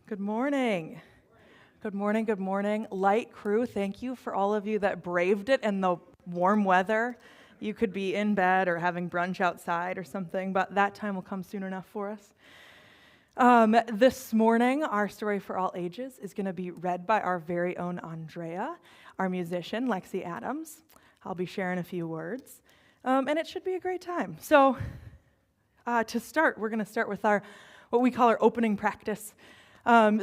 Good morning. Good morning, good morning. Light crew, thank you for all of you that braved it in the warm weather. You could be in bed or having brunch outside or something, but that time will come soon enough for us. This morning, our story for all ages is going to be read by our very own Andrea, our musician, Lexi Adams. I'll be sharing a few words, and it should be a great time. So, to start, we're going to start with what we call our opening practice.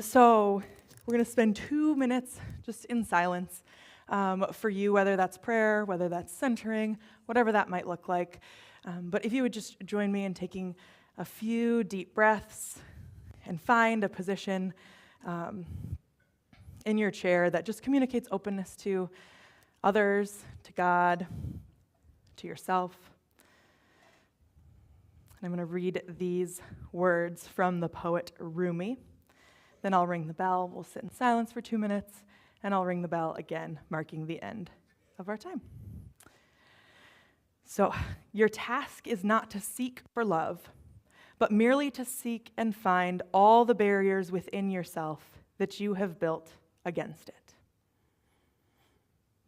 So we're going to spend 2 minutes just in silence for you, whether that's prayer, whether that's centering, whatever that might look like. But if you would just join me in taking a few deep breaths and find a position in your chair that just communicates openness to others, to God, to yourself. And I'm going to read these words from the poet Rumi. Then I'll ring the bell, we'll sit in silence for 2 minutes, and I'll ring the bell again, marking the end of our time. So, your task is not to seek for love, but merely to seek and find all the barriers within yourself that you have built against it.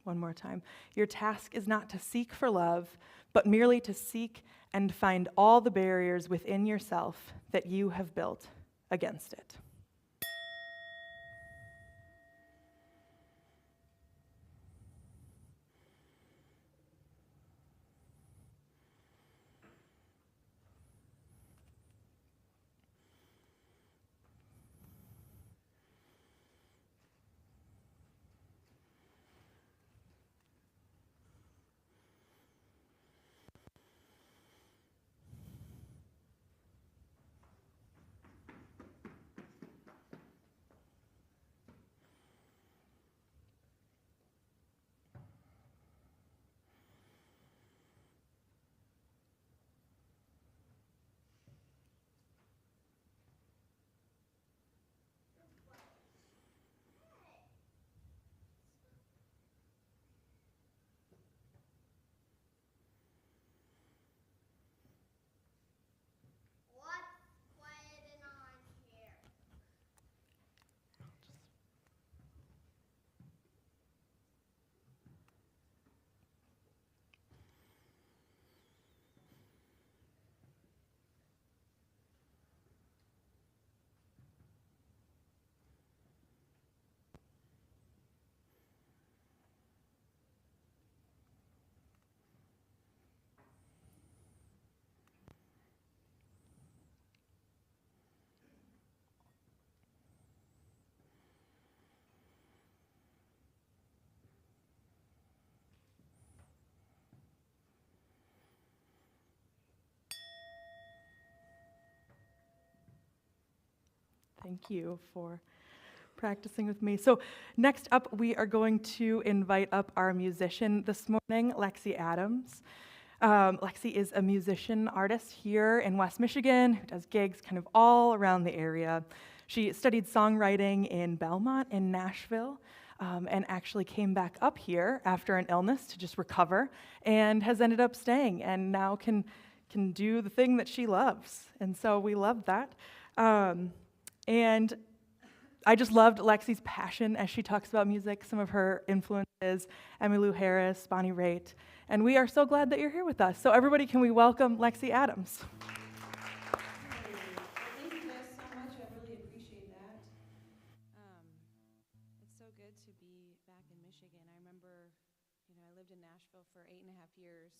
One more time. Your task is not to seek for love, but merely to seek and find all the barriers within yourself that you have built against it. Thank you for practicing with me. So next up, we are going to invite up our musician this morning, Lexi Adams. Lexi is a musician artist here in West Michigan who does gigs kind of all around the area. She studied songwriting in Belmont and Nashville, and actually came back up here after an illness to just recover, and has ended up staying and now can do the thing that she loves. And so we love that. And I just loved Lexi's passion as she talks about music, some of her influences, Emmylou Harris, Bonnie Raitt, and we are so glad that you're here with us. So everybody, can we welcome Lexi Adams? Thank you guys so much. I really appreciate that. It's so good to be back in Michigan. I remember, I lived in Nashville for 8.5 years.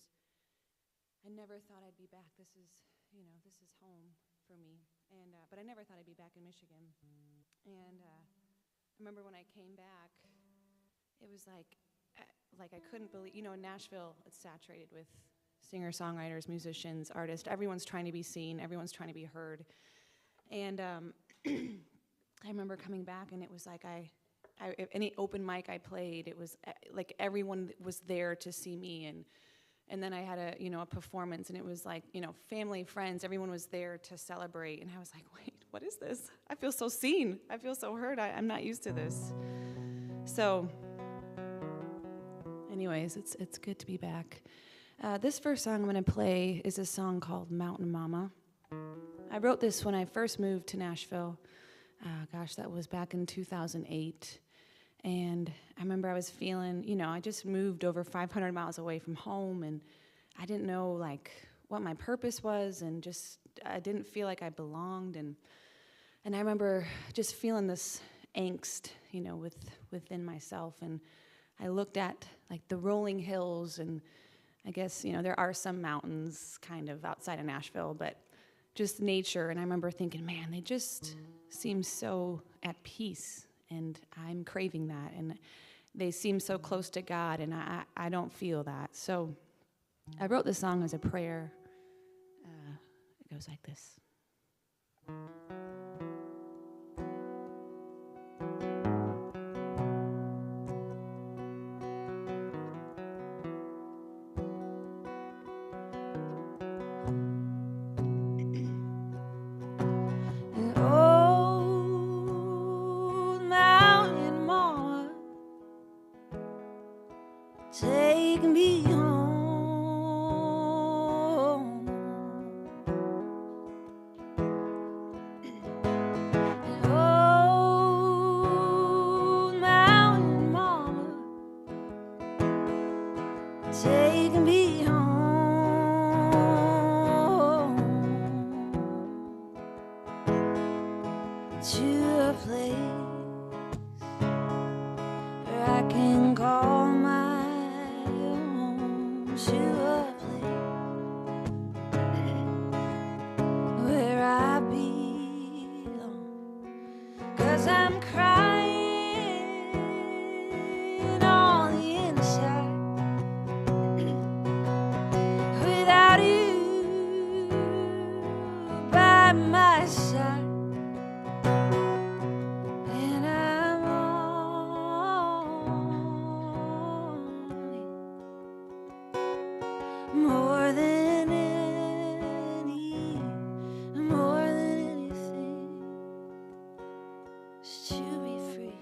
I never thought I'd be back. This is home for me. But I never thought I'd be back in Michigan. And I remember when I came back, it was like I couldn't believe, in Nashville, it's saturated with singer-songwriters, musicians, artists. Everyone's trying to be seen. Everyone's trying to be heard. And I remember coming back, and it was like any open mic I played, it was like everyone was there to see me. And then I had a performance, and it was like, family, friends, everyone was there to celebrate. And I was like, wait, what is this? I feel so seen. I feel so heard. I'm not used to this. So anyways, it's good to be back. This first song I'm going to play is a song called Mountain Mama. I wrote this when I first moved to Nashville. That was back in 2008. And I remember I was feeling, I just moved over 500 miles away from home, and I didn't know, what my purpose was, and just, I didn't feel like I belonged. And I remember just feeling this angst, within myself. And I looked at, the rolling hills, and I guess, there are some mountains kind of outside of Nashville, but just nature. And I remember thinking, man, they just seem so at peace, and I'm craving that. And they seem so close to God, and I don't feel that. So I wrote this song as a prayer. It goes like this. Take me home. Old mountain mama, take me home to a place where I can call my to a place where I belong, 'cause I'm crying on the inside without you by my side. And I'm more than anything, is to be free.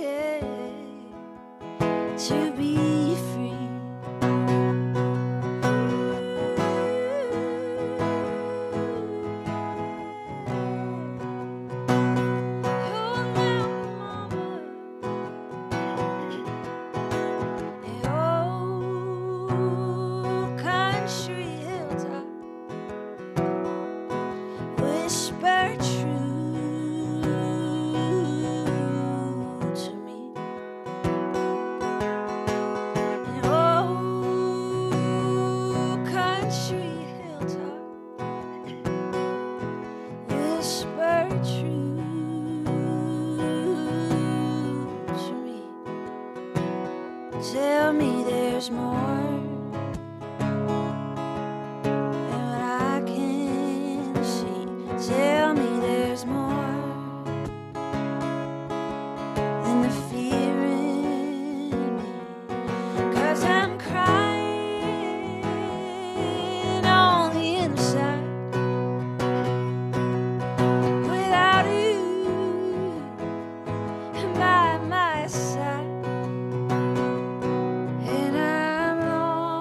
Yeah, to be free. Tell me there's more than what I can see. Tell me there's more than the fear in me. 'Cause I'm crying on the inside without you by my side. And I'm lost.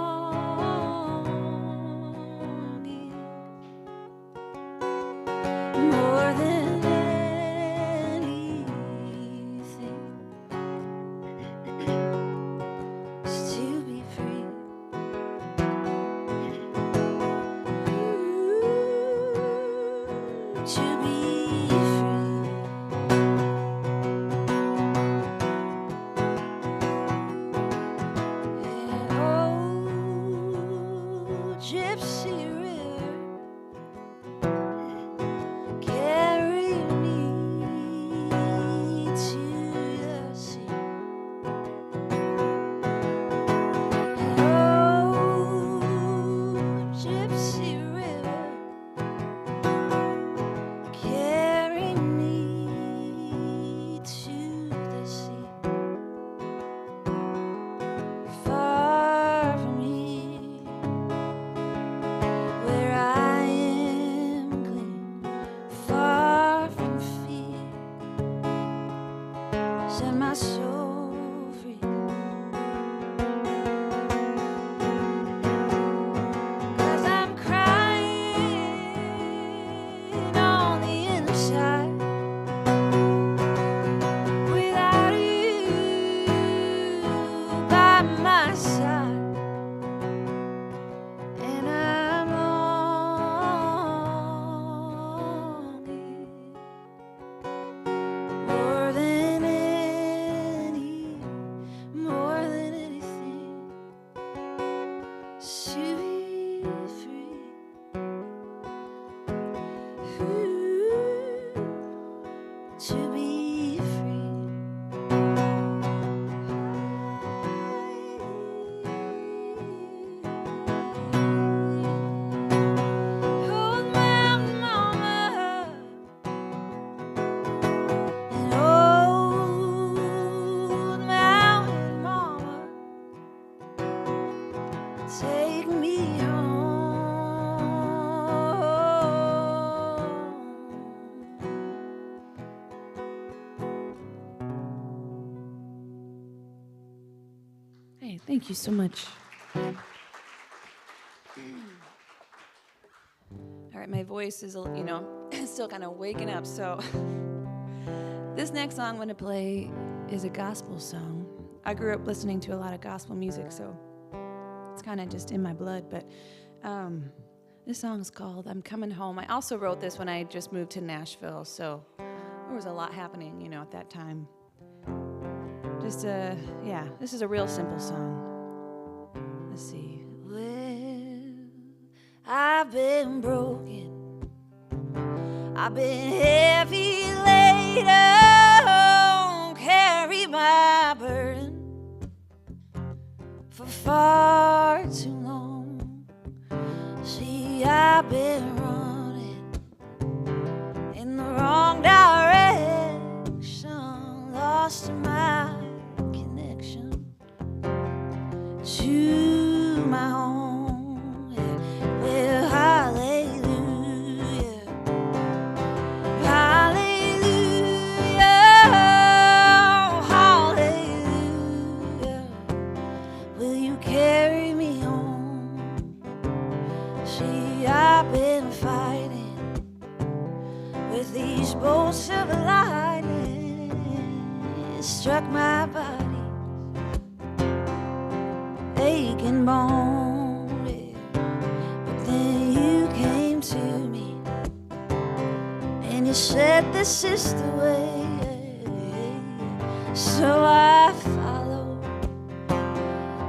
my side, and I'm longing more than anything to be free. Ooh, to be free. Old mountain mama and old mountain mama, take me home. Hey, thank you so much. All right, my voice is, still kind of waking up, so this next song I'm going to play is a gospel song. I grew up listening to a lot of gospel music, so it's kind of just in my blood, but this song is called I'm Coming Home. I also wrote this when I just moved to Nashville, so there was a lot happening, at that time. This is a real simple song. Let's see. Well, I've been broken, I've been heavy laden, carry my burden for far too long. See, I've been running in the wrong direction, lost my connection to my home. Yeah. Well, hallelujah, hallelujah, hallelujah. Will you carry me home? See, I've been fighting with these bolts of lightning. It struck my body, aching bone, yeah. But then you came to me and you said this is the way, yeah. So I followed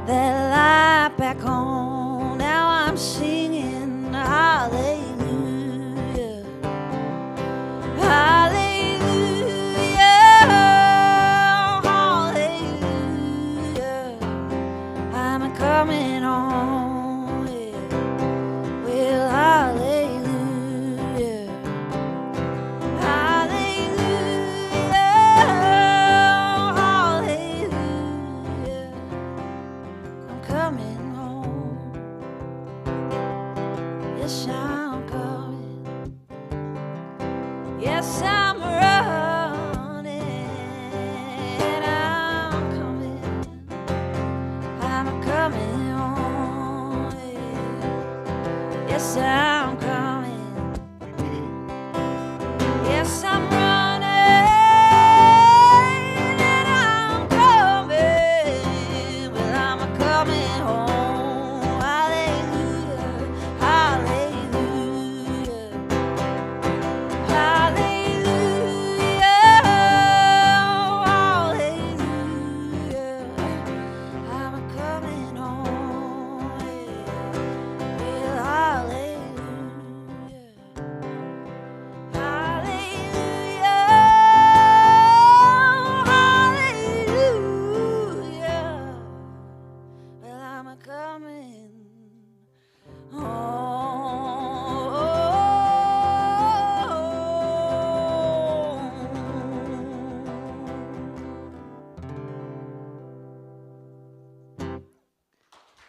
that light back home. Now I'm singing hallelujah, hallelujah, hallelujah. I'm coming home, yeah. Well, hallelujah, hallelujah, hallelujah. I'm coming home. Yes, I'm coming. Yes, I'm running. I'm coming. I'm coming home. Yeah. Yes, I'm coming. Yes, I'm running and I'm coming. Well, I'm coming home. Hallelujah, hallelujah, hallelujah, hallelujah. I'm coming home. Yeah. Well, hallelujah, hallelujah, hallelujah. Well, I'm coming home.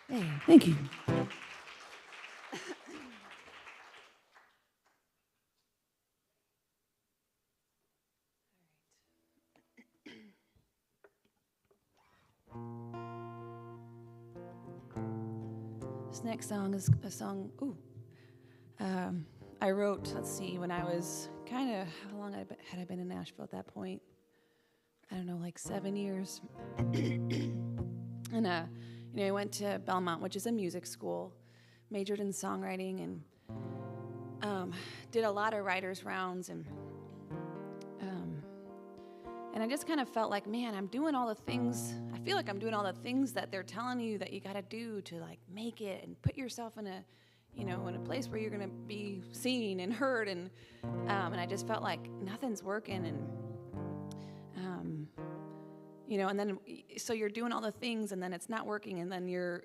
Hey, thank you. This next song is a song, I wrote, let's see, when I was kind of, how long had I been in Nashville at that point? I don't know, like 7 years. And, I went to Belmont, which is a music school, majored in songwriting, and did a lot of writers' rounds, and I just kind of felt like, man, I'm doing all the things. I feel like I'm doing all the things that they're telling you that you got to do to like make it and put yourself in a, in a place where you're gonna be seen and heard, and I just felt like nothing's working, and and then so you're doing all the things, and then it's not working, and then you're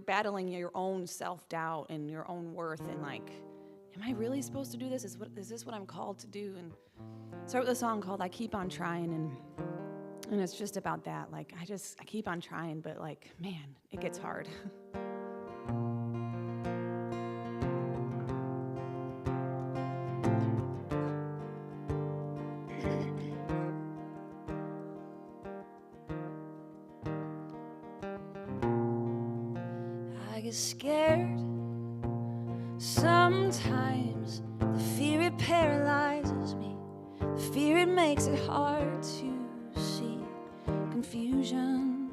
battling your own self-doubt and your own worth, and like, am I really supposed to do this? Is this what I'm called to do? And so I wrote a song called "I Keep on Trying," and it's just about that. Like I keep on trying, but like, man, it gets hard. I get scared sometimes. The fear, it paralyzes me. The fear, it makes it hard to see. Confusion,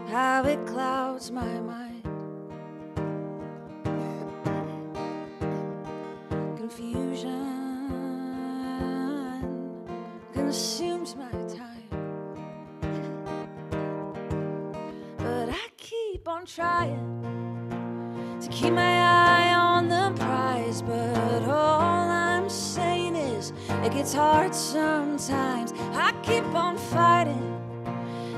how it clouds my mind. Confusion consumes my time. But I keep on trying to keep my eye on the prize. But all I'm saying is it gets hard sometimes. I keep on fighting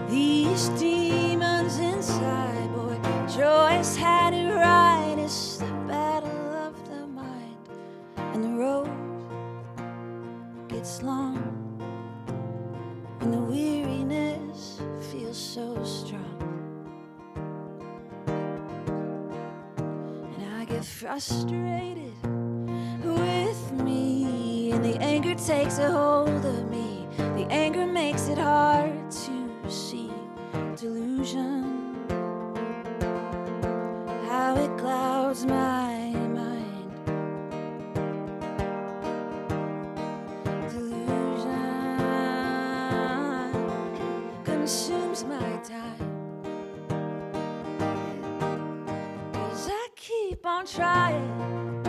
these demons inside. Boy, Joyce had it right. It's the battle of the mind, and the road gets long, and the weariness feels so strong. Frustrated with me, and the anger takes a hold of me. The anger makes it hard to see. Delusion, how it clouds my mind. Delusion consumes my time. Keep on trying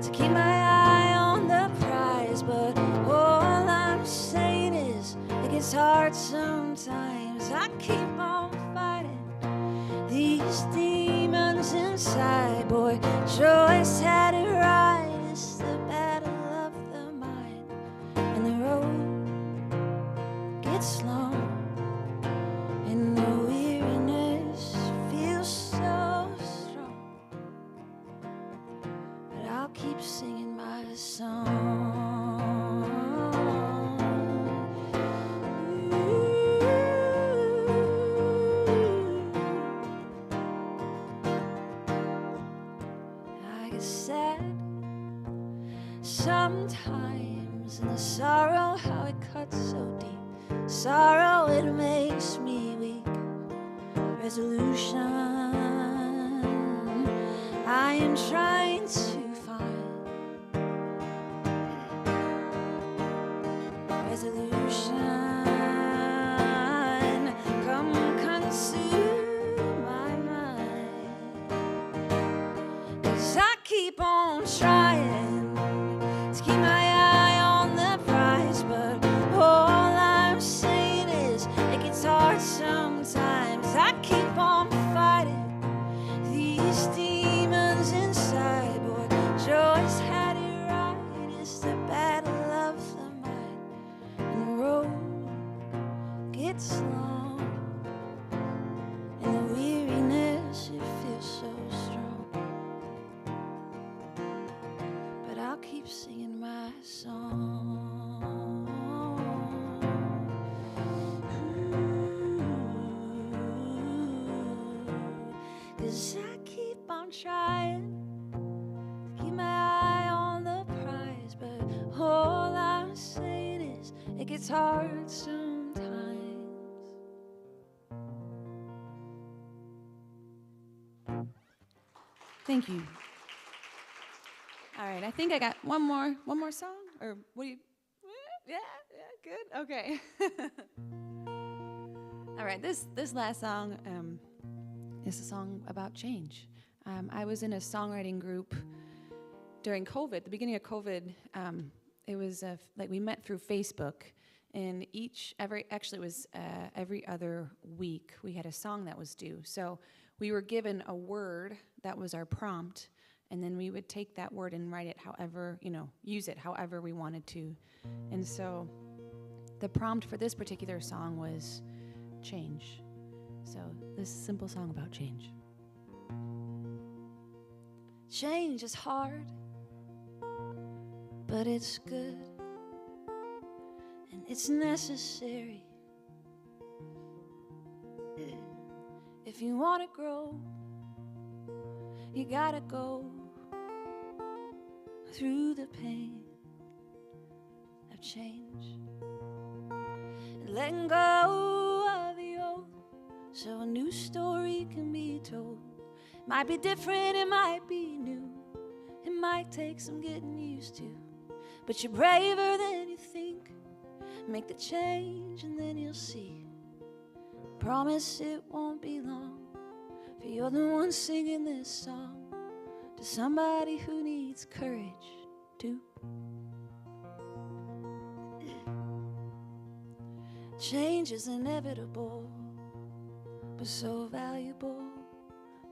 to keep my eye on the prize, but all I'm saying is it gets hard sometimes. I keep on fighting these demons inside. Boy, Joyce had it right. It's the battle of the mind, and the road gets long, and the weariness feels so. I'll keep singing my song. I get sad sometimes, and the sorrow, how it cuts so deep. Sorrow, it makes me weak. Resolution, I am trying to resolution, come consume my mind. 'Cause I keep on trying to keep my eye on the prize, but all I'm saying is it gets hard sometimes. I keep on fighting these demons inside. Boy, Joyce had it right. It's the battle of the mind, and the road gets long, and the weariness, it feels so strong. But I'll keep singing my song. 'Cause I keep on trying to keep my eye on the prize, but all I'm saying is it gets hard sometimes. Thank you. All right, I think I got one more song, or what do you? Yeah, good. Okay. All right, this last song is a song about change. I was in a songwriting group during COVID, the beginning of COVID. It was like we met through Facebook, and every other week we had a song that was due. So we were given a word that was our prompt, and then we would take that word and write it however, use it however we wanted to. And so the prompt for this particular song was change. So this simple song about change. Change is hard, but it's good, and it's necessary. If you want to grow, you gotta go through the pain of change. And letting go of the old so a new story can be told. Might be different, it might be new, it might take some getting used to, but you're braver than you think. Make the change and then you'll see. Promise it won't be long, for you're the one singing this song to somebody who needs courage too. Change is inevitable, but so valuable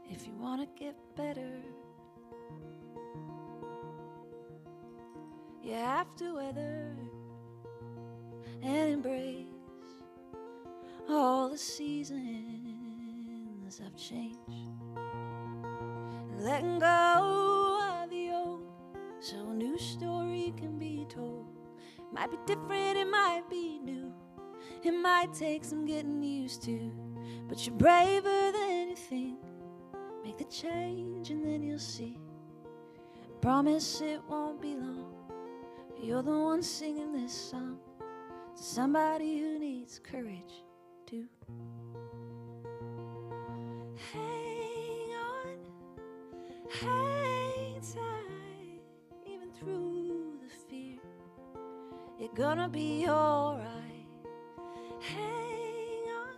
if you want to get better. You have to weather and embrace all the seasons of change. Letting go of the old so a new story can be told. Might be different, it might be new, it might take some getting used to, but you're braver than you think. Make the change and then you'll see. Promise it won't be long, but you're the one singing this song to somebody who needs courage too. Hang on, hang tight, even through the fear. You're gonna be alright. Hang on,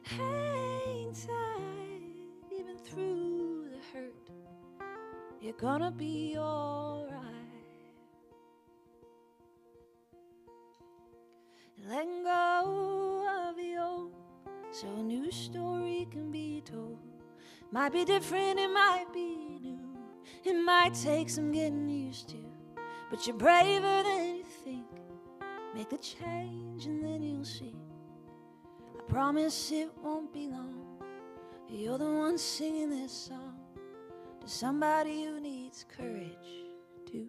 hang tight, even through the hurt. You're gonna be alright. Letting go of the old so a new story can be told. Might be different, it might be new, it might take some getting used to, but you're braver than you think. Make the change and then you'll see. I promise it won't be long, you're the one singing this song to somebody who needs courage too.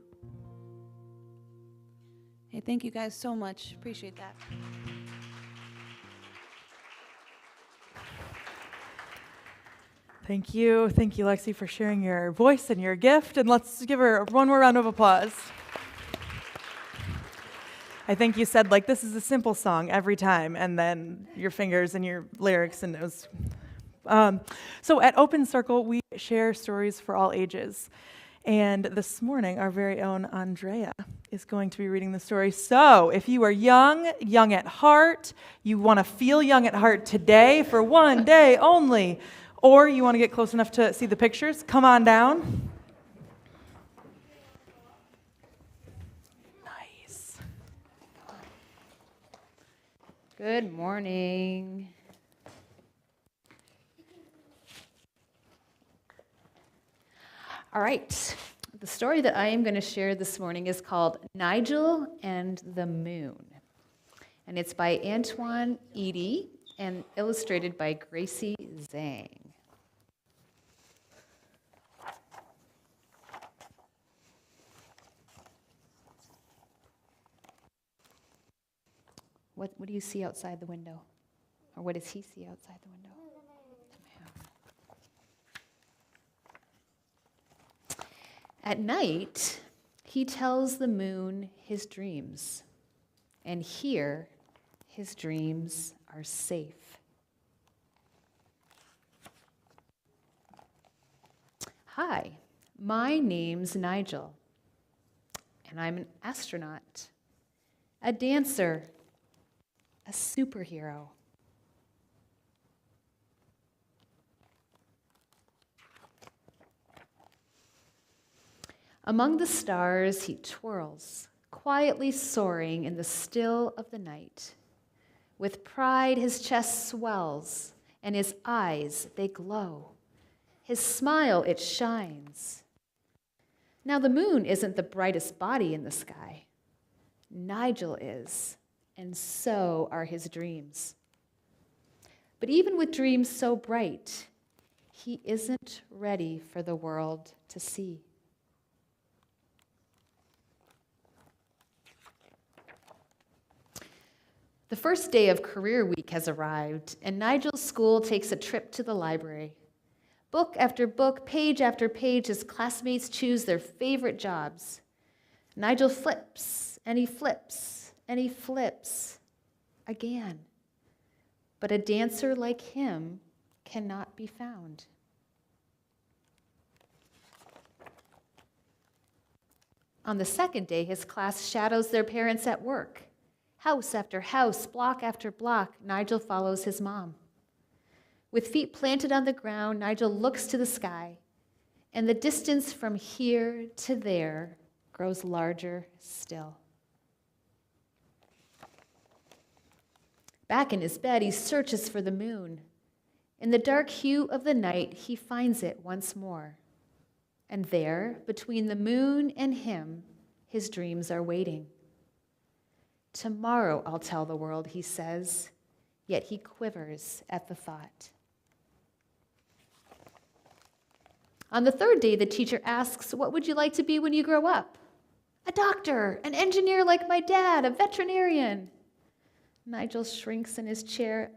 Hey, thank you guys so much. Appreciate that. Thank you, Lexi, for sharing your voice and your gift, and let's give her one more round of applause. I think you said, this is a simple song every time, and then your fingers and your lyrics, and it was... So at Open Circle, we share stories for all ages, and this morning, our very own Andrea is going to be reading the story. So if you are young at heart, you want to feel young at heart today for one day only, or you want to get close enough to see the pictures, come on down. Nice. Good morning. All right. The story that I am going to share this morning is called Nigel and the Moon. And it's by Antoine Eady and illustrated by Gracie Zhang. What do you see outside the window? Or what does he see outside the window? At night, he tells the moon his dreams, and here his dreams are safe. Hi, my name's Nigel, and I'm an astronaut, a dancer, a superhero, Among the stars he twirls, quietly soaring in the still of the night. With pride his chest swells, and his eyes, they glow. His smile, it shines. Now the moon isn't the brightest body in the sky. Nigel is, and so are his dreams. But even with dreams so bright, he isn't ready for the world to see. The first day of career week has arrived, and Nigel's school takes a trip to the library. Book after book, page after page, his classmates choose their favorite jobs. Nigel flips, and he flips, and he flips again. But a dancer like him cannot be found. On the second day, his class shadows their parents at work. House after house, block after block, Nigel follows his mom. With feet planted on the ground, Nigel looks to the sky, and the distance from here to there grows larger still. Back in his bed, he searches for the moon. In the dark hue of the night, he finds it once more. And there, between the moon and him, his dreams are waiting. Tomorrow I'll tell the world, he says, yet he quivers at the thought. On the third day, the teacher asks, "What would you like to be when you grow up?" "A doctor, an engineer like my dad, a veterinarian." Nigel shrinks in his chair.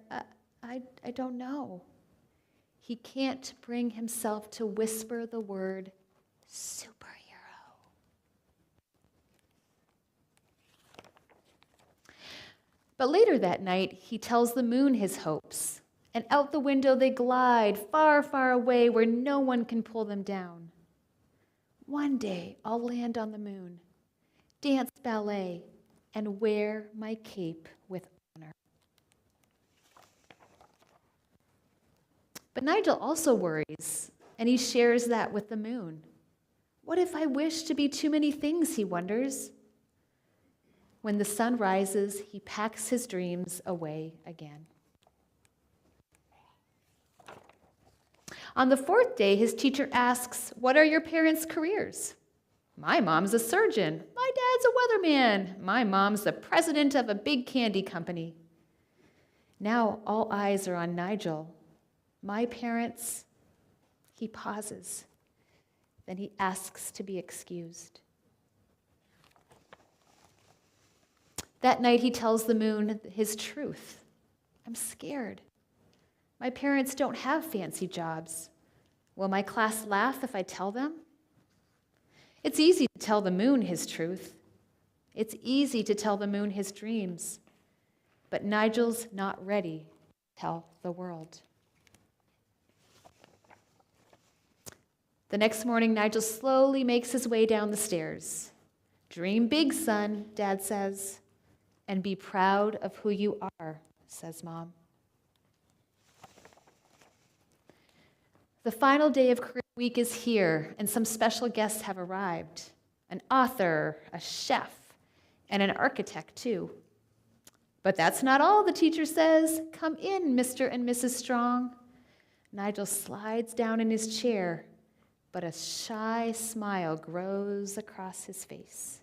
I don't know. He can't bring himself to whisper the word superhero. But later that night, he tells the moon his hopes, and out the window they glide, far, far away where no one can pull them down. "One day I'll land on the moon, dance ballet, and wear my cape with honor." But Nigel also worries, and he shares that with the moon. What if I wish to be too many things, he wonders. When the sun rises, he packs his dreams away again. On the fourth day, his teacher asks, "What are your parents' careers?" "My mom's a surgeon. My dad's a weatherman. My mom's the president of a big candy company." Now all eyes are on Nigel. "My parents," he pauses. Then he asks to be excused. That night he tells the moon his truth. "I'm scared. My parents don't have fancy jobs. Will my class laugh if I tell them?" It's easy to tell the moon his truth. It's easy to tell the moon his dreams. But Nigel's not ready to tell the world. The next morning, Nigel slowly makes his way down the stairs. "Dream big, son," Dad says. "And be proud of who you are," says Mom. The final day of career week is here, and some special guests have arrived. An author, a chef, and an architect, too. But that's not all, the teacher says. "Come in, Mr. and Mrs. Strong." Nigel slides down in his chair, but a shy smile grows across his face.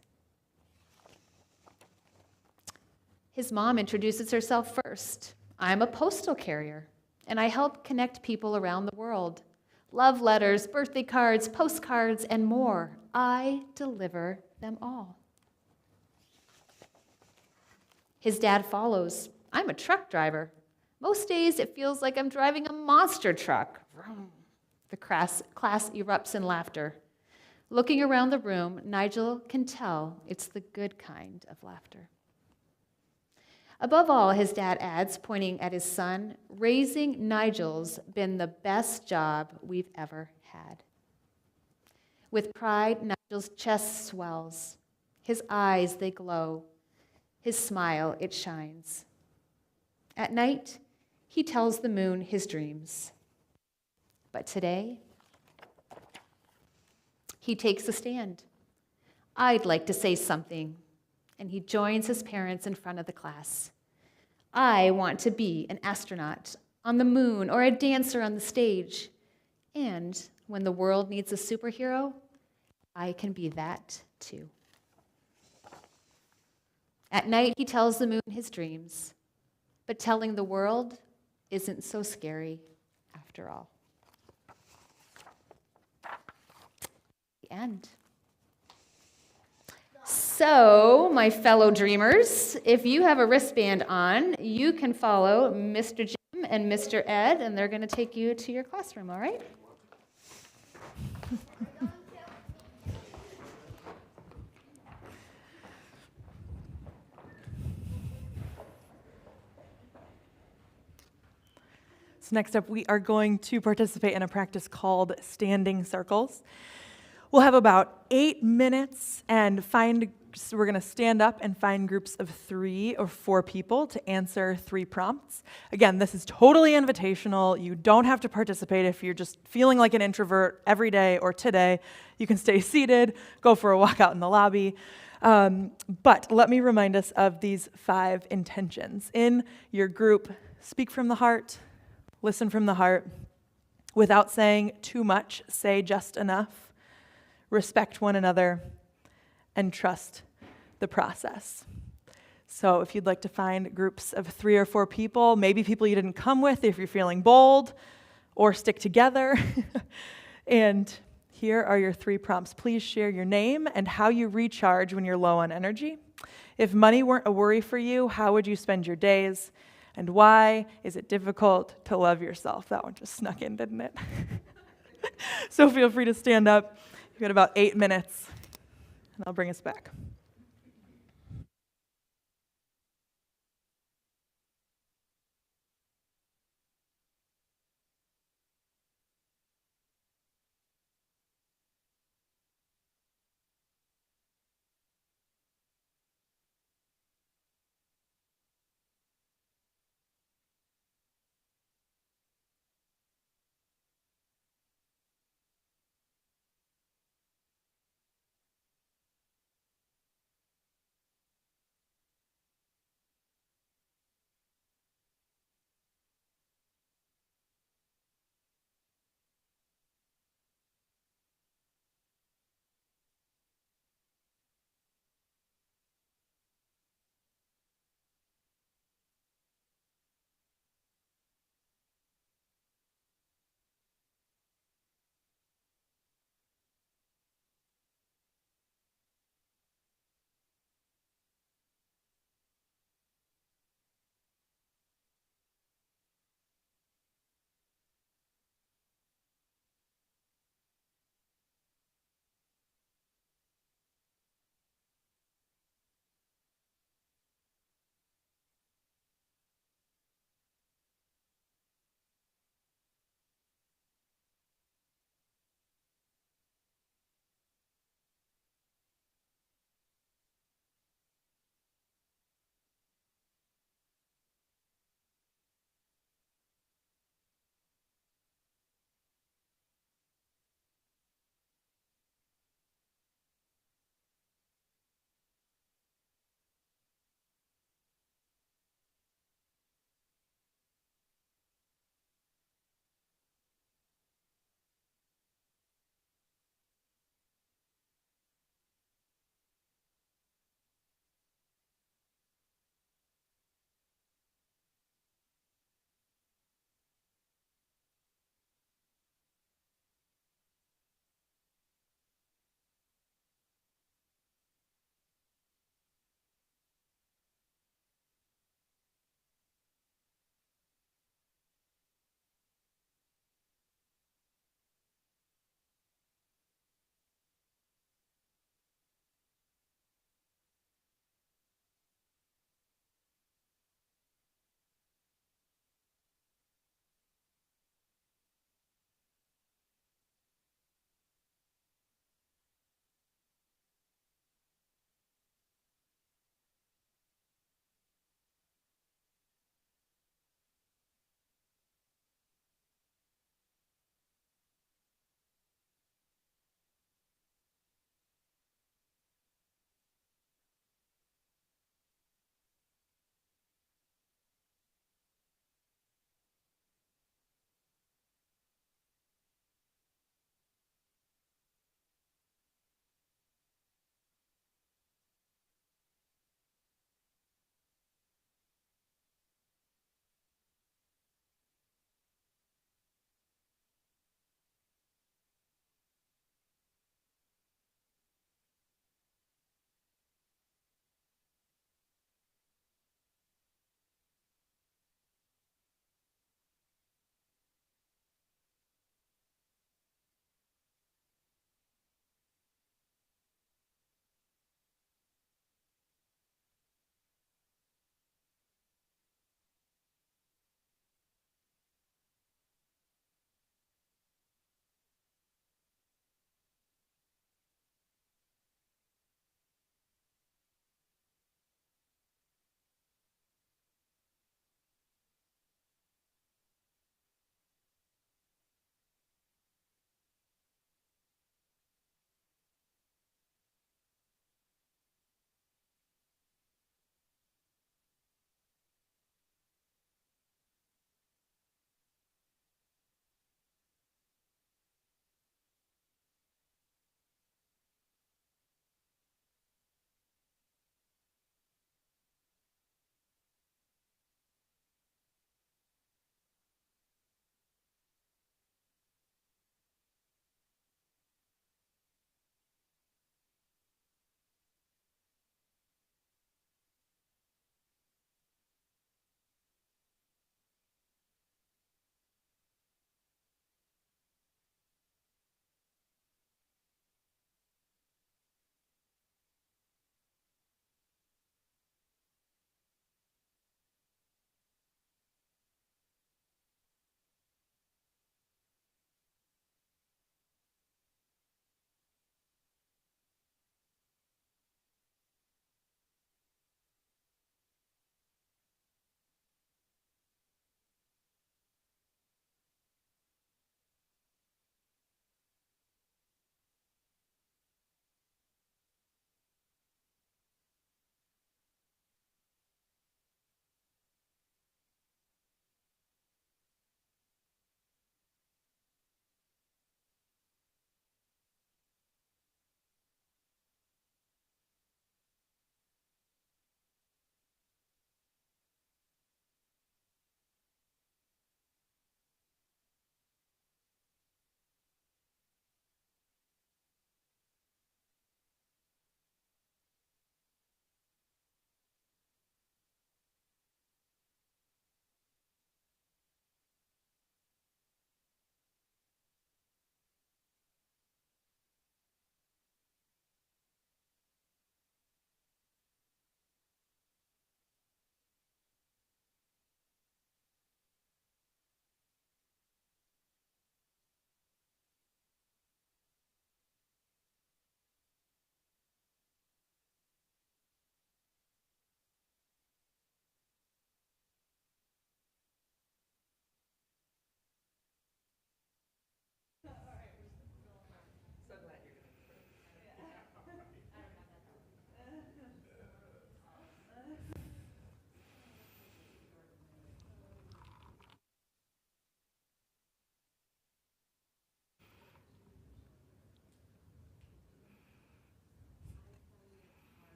His mom introduces herself first. "I'm a postal carrier, and I help connect people around the world. Love letters, birthday cards, postcards, and more. I deliver them all." His dad follows. "I'm a truck driver. Most days it feels like I'm driving a monster truck." The class erupts in laughter. Looking around the room, Nigel can tell it's the good kind of laughter. Above all, his dad adds, pointing at his son, "Raising Nigel's been the best job we've ever had." With pride, Nigel's chest swells. His eyes, they glow. His smile, it shines. At night, he tells the moon his dreams. But today, he takes a stand. I'd like to say something. And he joins his parents in front of the class. I want to be an astronaut on the moon or a dancer on the stage. And when the world needs a superhero, I can be that too. At night, he tells the moon his dreams, but telling the world isn't so scary after all. The end. So, my fellow dreamers, if you have a wristband on, you can follow Mr. Jim and Mr. Ed, and they're going to take you to your classroom, all right? So next up, we are going to participate in a practice called standing circles. We'll have about 8 minutes and we're going to stand up and find groups of 3 or 4 people to answer 3 prompts. Again, this is totally invitational. You don't have to participate if you're just feeling like an introvert every day or today. You can stay seated, go for a walk out in the lobby. But let me remind us of these 5 intentions. In your group, speak from the heart, listen from the heart. Without saying too much, say just enough. Respect one another, and trust the process. So if you'd like to find groups of 3 or 4 people, maybe people you didn't come with if you're feeling bold, or stick together. And here are your 3 prompts. Please share your name and how you recharge when you're low on energy. If money weren't a worry for you, how would you spend your days? And why is it difficult to love yourself? That one just snuck in, didn't it? So feel free to stand up. You've got about 8 minutes, and I'll bring us back.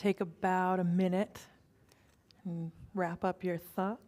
take about a minute and wrap up your thoughts.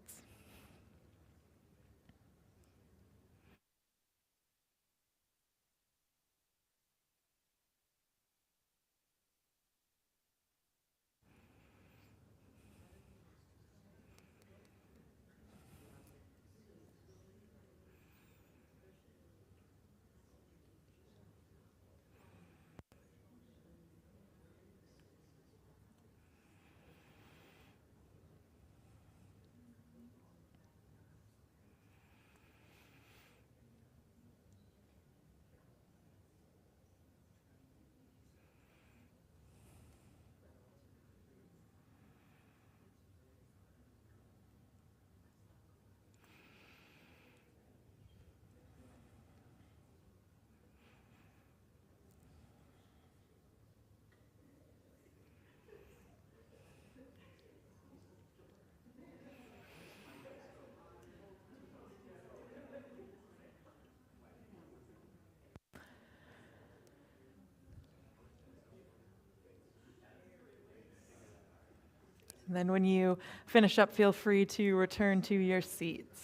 And then when you finish up, feel free to return to your seats.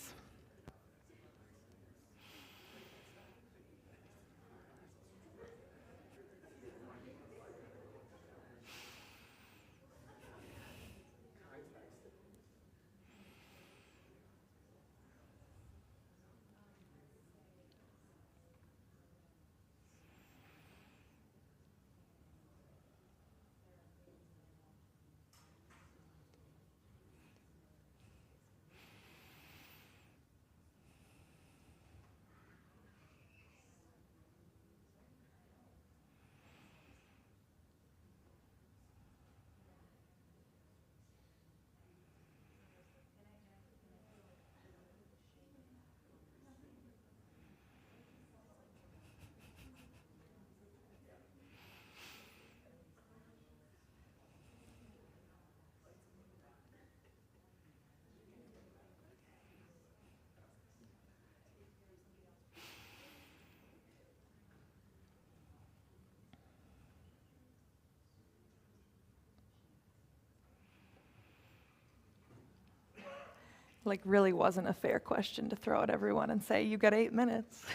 Like, really wasn't a fair question to throw at everyone and say, you got 8 minutes.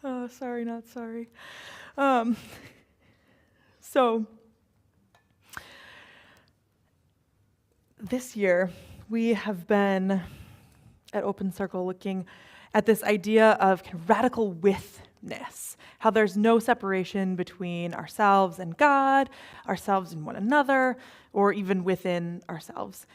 Oh, sorry, not sorry. So, this year, we have been at Open Circle looking at this idea of kind of radical withness, how there's no separation between ourselves and God, ourselves and one another, or even within ourselves.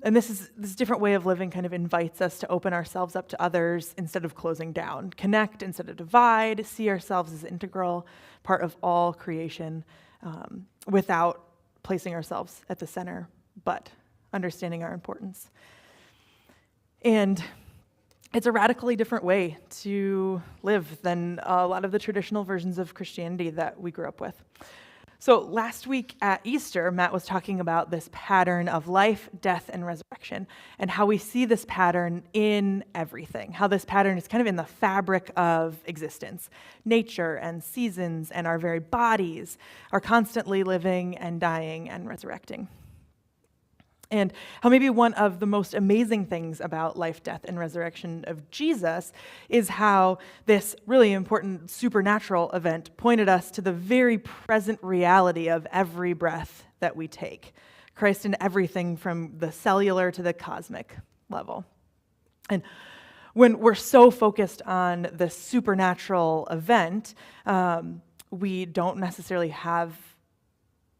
And this different way of living kind of invites us to open ourselves up to others instead of closing down, connect instead of divide, see ourselves as integral, part of all creation, without placing ourselves at the center, but understanding our importance. And it's a radically different way to live than a lot of the traditional versions of Christianity that we grew up with. So last week at Easter, Matt was talking about this pattern of life, death, and resurrection, and how we see this pattern in everything, how this pattern is kind of in the fabric of existence. Nature and seasons and our very bodies are constantly living and dying and resurrecting. And how maybe one of the most amazing things about life, death, and resurrection of Jesus is how this really important supernatural event pointed us to the very present reality of every breath that we take. Christ in everything from the cellular to the cosmic level. And when we're so focused on the supernatural event, we don't necessarily have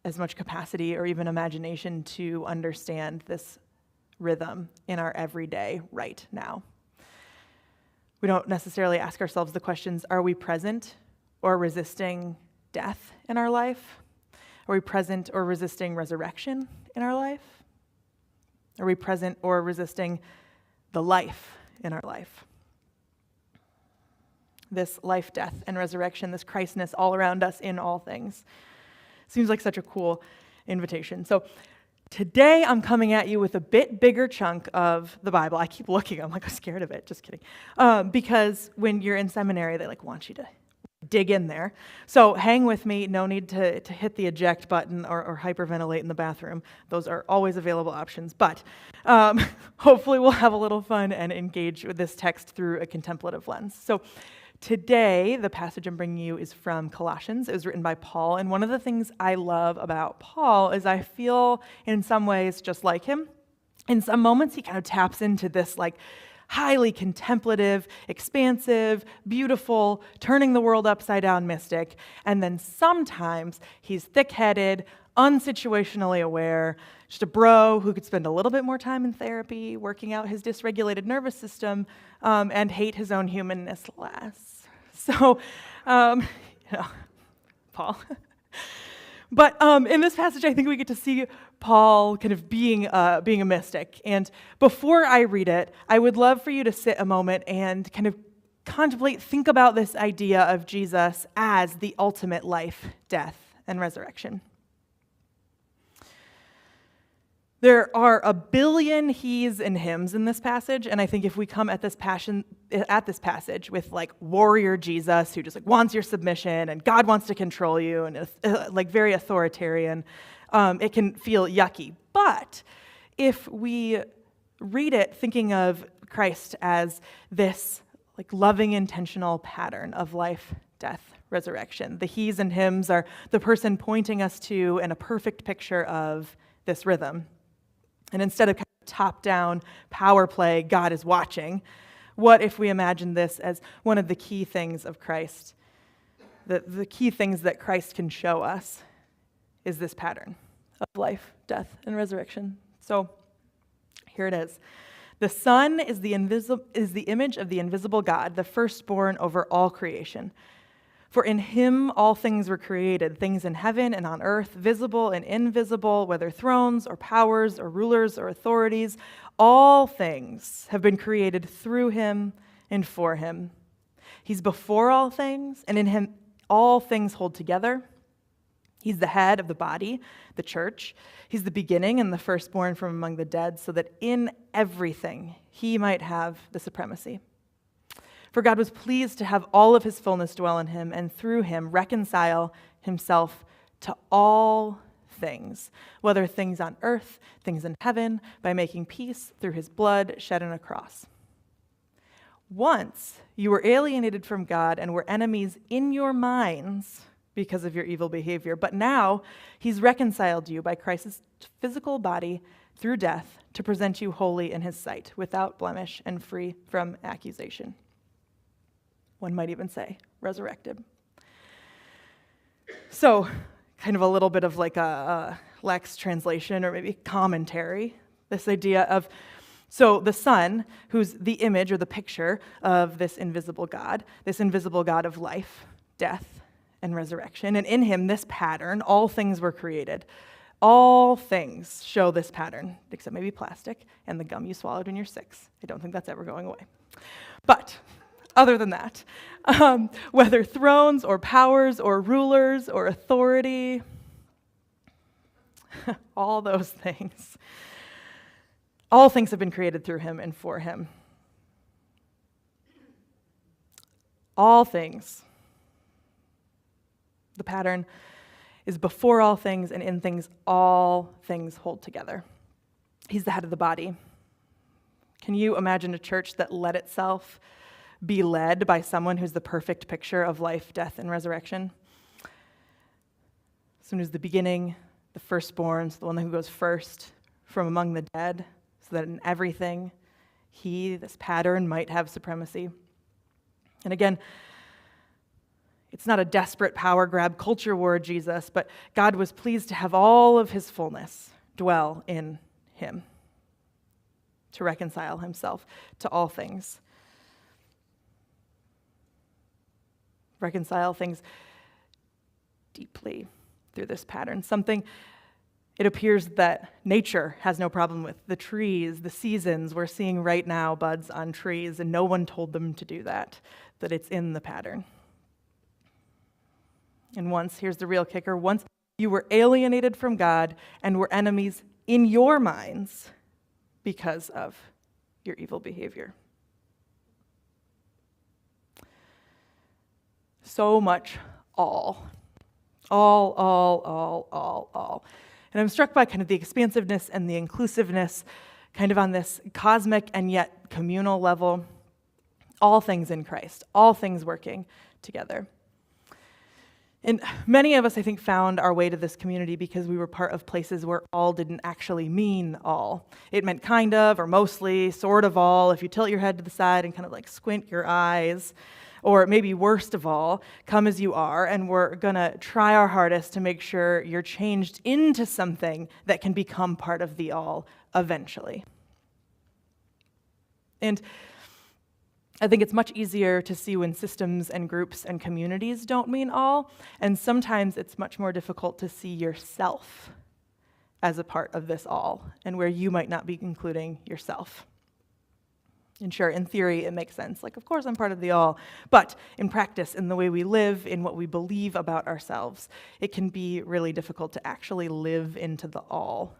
as much capacity or even imagination to understand this rhythm in our everyday right now. We don't necessarily ask ourselves the questions, are we present or resisting death in our life? Are we present or resisting resurrection in our life? Are we present or resisting the life in our life? This life, death, and resurrection, this Christness all around us in all things. Seems like such a cool invitation. So today I'm coming at you with a bit bigger chunk of the Bible. I keep looking, I'm like, I'm scared of it, just kidding. Because when you're in seminary, they want you to dig in there. So hang with me. No need to hit the eject button or hyperventilate in the bathroom. Those are always available options. But hopefully we'll have a little fun and engage with this text through a contemplative lens. So today, the passage I'm bringing you is from Colossians. It was written by Paul. And one of the things I love about Paul is I feel in some ways just like him. In some moments, he kind of taps into this like highly contemplative, expansive, beautiful, turning the world upside down mystic. And then sometimes he's thick-headed, unsituationally aware, just a bro who could spend a little bit more time in therapy, working out his dysregulated nervous system, and hate his own humanness less. So, Paul. But in this passage, I think we get to see Paul kind of being a mystic. And before I read it, I would love for you to sit a moment and kind of contemplate, think about this idea of Jesus as the ultimate life, death, and resurrection. There are a billion he's and hims in this passage, and I think if we come at this passage with like warrior Jesus who just like wants your submission and God wants to control you and like very authoritarian, it can feel yucky. But if we read it thinking of Christ as this like loving, intentional pattern of life, death, resurrection, the he's and hims are the person pointing us to and a perfect picture of this rhythm. And instead of kind of top-down power play, God is watching, what if we imagine this as one of the key things of Christ? The key things that Christ can show us is this pattern of life, death, and resurrection. So here it is. The Son is the image of the invisible God, the firstborn over all creation. For in him all things were created, things in heaven and on earth, visible and invisible, whether thrones or powers or rulers or authorities, all things have been created through him and for him. He's before all things, and in him all things hold together. He's the head of the body, the church. He's the beginning and the firstborn from among the dead, so that in everything he might have the supremacy. For God was pleased to have all of his fullness dwell in him, and through him reconcile himself to all things, whether things on earth, things in heaven, by making peace through his blood shed on a cross. Once you were alienated from God and were enemies in your minds because of your evil behavior, but now he's reconciled you by Christ's physical body through death to present you holy in his sight, without blemish and free from accusation. One might even say, resurrected. So, kind of a little bit of like a Lex translation or maybe commentary, this idea of, so the Son, who's the image or the picture of this invisible God of life, death, and resurrection, and in him, this pattern, all things were created. All things show this pattern, except maybe plastic and the gum you swallowed when you're 6. I don't think that's ever going away. But other than that, whether thrones or powers or rulers or authority, all those things, all things have been created through him and for him. All things. The pattern is before all things, and in things, all things hold together. He's the head of the body. Can you imagine a church that let itself be led by someone who's the perfect picture of life, death, and resurrection? Someone who's the beginning, the firstborn, so the one who goes first from among the dead, so that in everything, he, this pattern, might have supremacy. And again, it's not a desperate power grab culture war Jesus, but God was pleased to have all of his fullness dwell in him, to reconcile himself to all things. Reconcile things deeply through this pattern. Something it appears that nature has no problem with. The trees, the seasons, we're seeing right now buds on trees, and no one told them to do that it's in the pattern. And once, here's the real kicker, once you were alienated from God and were enemies in your minds because of your evil behavior. so much all. All. And I'm struck by kind of the expansiveness and the inclusiveness kind of on this cosmic and yet communal level. All things in Christ, all things working together. And many of us, I think, found our way to this community because we were part of places where all didn't actually mean all. It meant kind of, or mostly, sort of all, if you tilt your head to the side and kind of like squint your eyes. Or maybe worst of all, come as you are, and we're going to try our hardest to make sure you're changed into something that can become part of the all eventually. And I think it's much easier to see when systems and groups and communities don't mean all, and sometimes it's much more difficult to see yourself as a part of this all, and where you might not be including yourself. And sure, in theory, it makes sense. Like, of course, I'm part of the all. But in practice, in the way we live, in what we believe about ourselves, it can be really difficult to actually live into the all.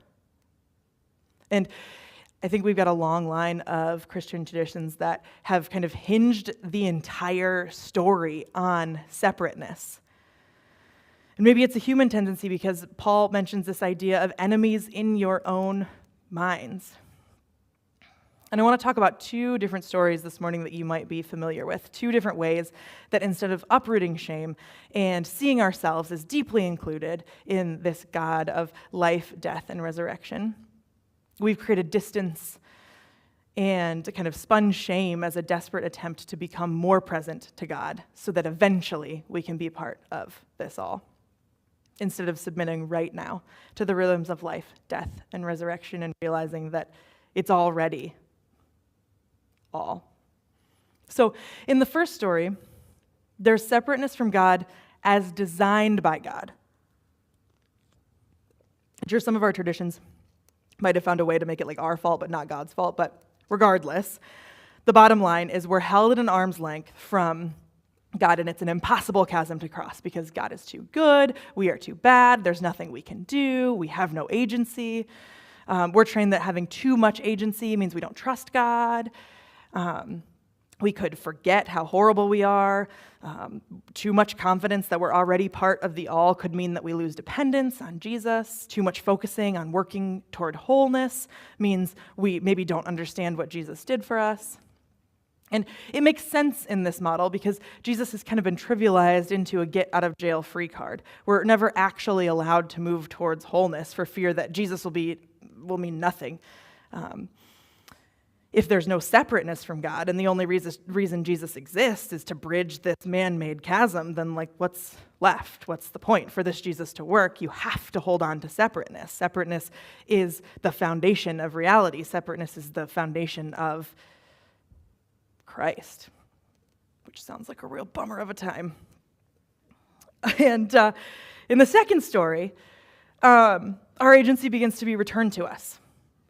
And I think we've got a long line of Christian traditions that have kind of hinged the entire story on separateness. And maybe it's a human tendency because Paul mentions this idea of enemies in your own minds. And I want to talk about two different stories this morning that you might be familiar with, two different ways that instead of uprooting shame and seeing ourselves as deeply included in this God of life, death, and resurrection, we've created distance and kind of spun shame as a desperate attempt to become more present to God so that eventually we can be part of this all, instead of submitting right now to the rhythms of life, death, and resurrection and realizing that it's already all. So in the first story, there's separateness from God as designed by God. I'm sure some of our traditions might have found a way to make it like our fault, but not God's fault. But regardless, the bottom line is we're held at an arm's length from God, and it's an impossible chasm to cross because God is too good, we are too bad, there's nothing we can do, we have no agency. We're trained that having too much agency means we don't trust God. We could forget how horrible we are. Too much confidence that we're already part of the all could mean that we lose dependence on Jesus. Too much focusing on working toward wholeness means we maybe don't understand what Jesus did for us. And it makes sense in this model because Jesus has kind of been trivialized into a get-out-of-jail-free card. We're never actually allowed to move towards wholeness for fear that Jesus will mean nothing. If there's no separateness from God and the only reason Jesus exists is to bridge this man-made chasm, then what's left? What's the point? For this Jesus to work, you have to hold on to separateness. Separateness is the foundation of reality. Separateness is the foundation of Christ, which sounds like a real bummer of a time. And in the second story, our agency begins to be returned to us.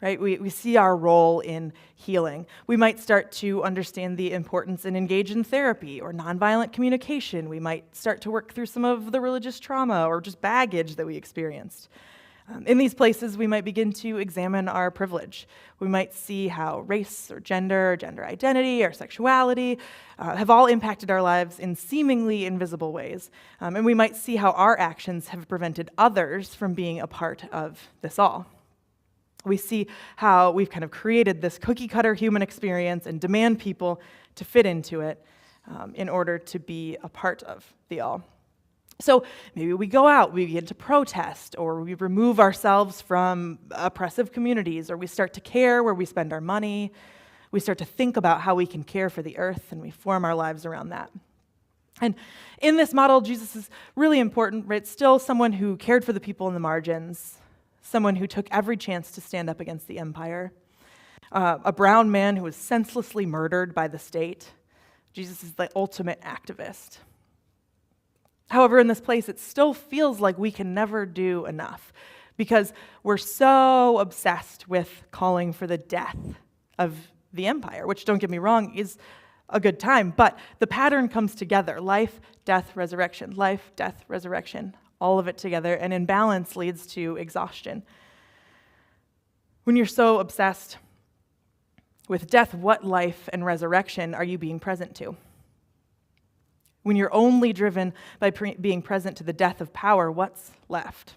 Right? We see our role in healing. We might start to understand the importance and engage in therapy or nonviolent communication. We might start to work through some of the religious trauma or just baggage that we experienced. In these places, we might begin to examine our privilege. We might see how race or gender identity, or sexuality have all impacted our lives in seemingly invisible ways. And we might see how our actions have prevented others from being a part of this all. We see how we've kind of created this cookie-cutter human experience and demand people to fit into it in order to be a part of the all. So maybe we go out, we begin to protest, or we remove ourselves from oppressive communities, or we start to care where we spend our money. We start to think about how we can care for the earth, and we form our lives around that. And in this model, Jesus is really important, right? Still someone who cared for the people in the margins, someone who took every chance to stand up against the empire, a brown man who was senselessly murdered by the state. Jesus is the ultimate activist. However, in this place, it still feels like we can never do enough because we're so obsessed with calling for the death of the empire, which, don't get me wrong, is a good time, but the pattern comes together: life, death, resurrection, life, death, resurrection. All of it together, and imbalance leads to exhaustion. When you're so obsessed with death, what life and resurrection are you being present to? When you're only driven by being present to the death of power, what's left?